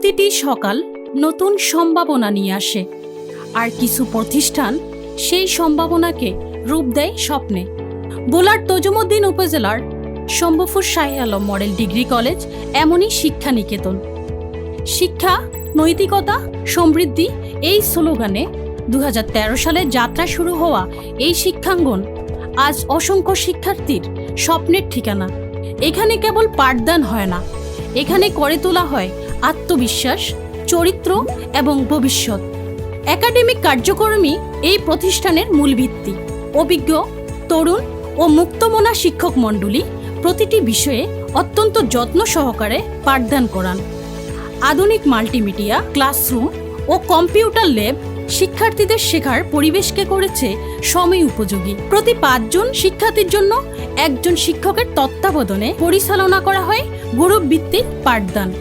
প্রতিটি সকাল নতুন সম্ভাবনা নিয়ে আসে, আর কিছু প্রতিষ্ঠান সেই সম্ভাবনাকে রূপ দেয় স্বপ্নে। ভোলার তজুমুদ্দিন উপজেলার শম্ভুপুর শাহী আলম মডেল ডিগ্রি কলেজ এমনই শিক্ষা নিকেতন। শিক্ষা, নৈতিকতা, সমৃদ্ধি এই স্লোগানে 2013 সালে যাত্রা শুরু হওয়া এই শিক্ষাঙ্গন আজ অসংখ্য শিক্ষার্থীর স্বপ্নের ঠিকানা। এখানে কেবল পাঠদান হয় না, এখানে করে তোলা হয় আত্মবিশ্বাস, চরিত্র এবং ভবিষ্যৎ। একাডেমিক কার্যক্রমই এই প্রতিষ্ঠানের মূল ভিত্তি। অভিজ্ঞ, তরুণ ও মুক্তমনা শিক্ষক মণ্ডলী প্রতিটি বিষয়ে অত্যন্ত যত্ন সহকারে পাঠদান করান। আধুনিক মাল্টিমিডিয়া ক্লাসরুম ও কম্পিউটার ল্যাব শিক্ষার্থীদের শেখার পরিবেশকে করেছে সময় উপযোগী। প্রতি 5 জন শিক্ষার্থীর জন্য একজন শিক্ষকের তত্ত্বাবধানে পরিচালনা করা হয় গ্রুপ ভিত্তিক পাঠদান।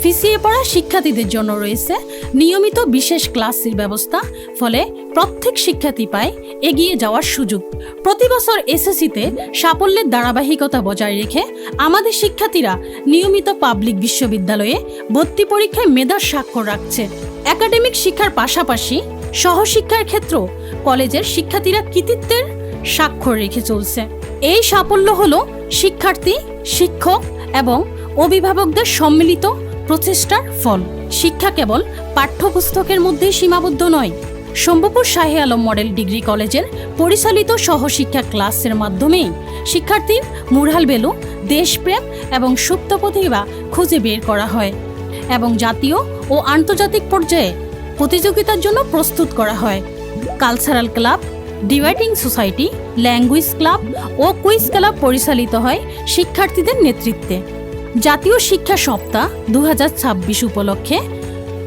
পিছিয়ে পড়া শিক্ষার্থীদের জন্য রয়েছে নিয়মিত বিশেষ ক্লাসের ব্যবস্থা, ফলে প্রত্যেক শিক্ষার্থী পায় এগিয়ে যাওয়ার সুযোগ। প্রতি বছর এসএসসিতে সাফল্যের ধারাবাহিকতা বজায় রেখে আমাদের শিক্ষার্থীরা নিয়মিত পাবলিক বিশ্ববিদ্যালয়ে ভর্তি পরীক্ষায় মেধার স্বাক্ষর রাখছে। একাডেমিক শিক্ষার পাশাপাশি সহশিক্ষার ক্ষেত্রেও কলেজের শিক্ষার্থীরা কৃতিত্বের স্বাক্ষর রেখে চলছে। এই সাফল্য হলো শিক্ষার্থী, শিক্ষক এবং অভিভাবকদের সম্মিলিত প্রচেষ্টার ফল। শিক্ষা কেবল পাঠ্যপুস্তকের মধ্যেই সীমাবদ্ধ নয়। শম্ভুপুর শাহী আলম মডেল ডিগ্রি কলেজের পরিচালিত সহশিক্ষা ক্লাসের মাধ্যমেই শিক্ষার্থীর মুরাল ভ্যালু, দেশপ্রেম এবং সুপ্ত প্রতিভা খুঁজে বের করা হয় এবং জাতীয় ও আন্তর্জাতিক পর্যায়ে প্রতিযোগিতার জন্য প্রস্তুত করা হয়। Cultural club, debating society, language club ও কুইজ ক্লাব পরিচালিত হয় শিক্ষার্থীদের নেতৃত্বে। জাতীয় শিক্ষা সপ্তাহ 2026 উপলক্ষে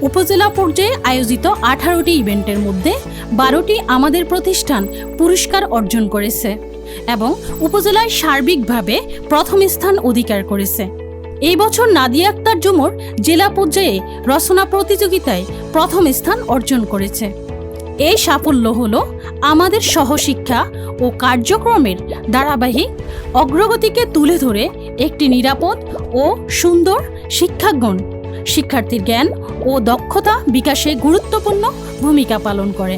উপজেলা পর্যায়ে আয়োজিত 18টি ইভেন্টের মধ্যে 12টি আমাদের প্রতিষ্ঠান পুরস্কার অর্জন করেছে এবং উপজেলায় সার্বিকভাবে প্রথম স্থান অধিকার করেছে। এই বছর নাদিয়া আক্তার জুমুর জেলা পর্যায়ে রচনা প্রতিযোগিতায় প্রথম স্থান অর্জন করেছে। এই সাফল্য হলো আমাদের সহশিক্ষা ও কার্যক্রমের ধারাবাহিক অগ্রগতিকে তুলে ধরে একটি নিরাপদ ও সুন্দর শিক্ষাঙ্গন শিক্ষার্থীর জ্ঞান ও দক্ষতা বিকাশে গুরুত্বপূর্ণ ভূমিকা পালন করে।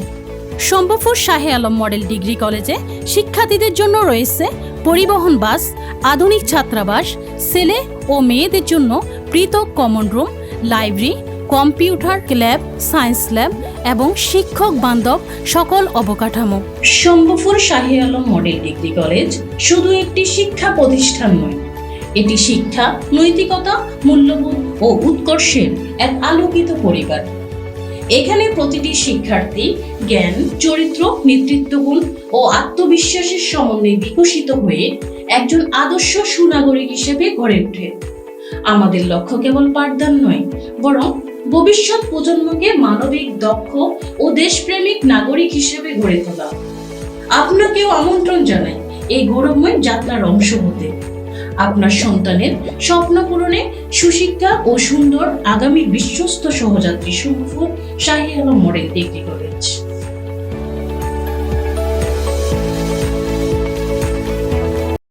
শম্ভুপুর শাহী আলম মডেল ডিগ্রি কলেজে শিক্ষার্থীদের জন্য রয়েছে পরিবহন বাস, আধুনিক ছাত্রাবাস, ছেলে ও মেয়েদের জন্য পৃথক common room, library, computer lab, science lab এবং শিক্ষক বান্ধব সকল অবকাঠামো। শম্ভুপুর শাহী আলম মডেল ডিগ্রি কলেজ শুধু একটি শিক্ষা প্রতিষ্ঠান নয়, এটি শিক্ষা, নৈতিকতা, মূল্যবোধ ও উৎকর্ষের এক আলোকিত পরিবার। এখানে প্রতিটি শিক্ষার্থী জ্ঞান, চরিত্র, নেতৃত্বগুণ ও আত্মবিশ্বাসের সমন্বয়ে বিকশিত হয়ে একজন আদর্শ সুনাগরিক হিসেবে গড়ে ওঠে। আমাদের লক্ষ্য কেবল পাঠদান নয়, বরং ভবিষ্যৎ প্রজন্মকে মানবিক, দক্ষ ও দেশপ্রেমিক নাগরিক হিসেবে গড়ে তোলা। আপনাকেও আমন্ত্রণ জানাই এই গৌরবময় যাত্রার অংশ হতে। আপনার সন্তানের স্বপ্ন পূরণে সুশিক্ষা ও সুন্দর আগামীর বিশ্বস্ত সহযাত্রী শম্ভুপুর শাহী আলম মডেল ডিগ্রি কলেজ।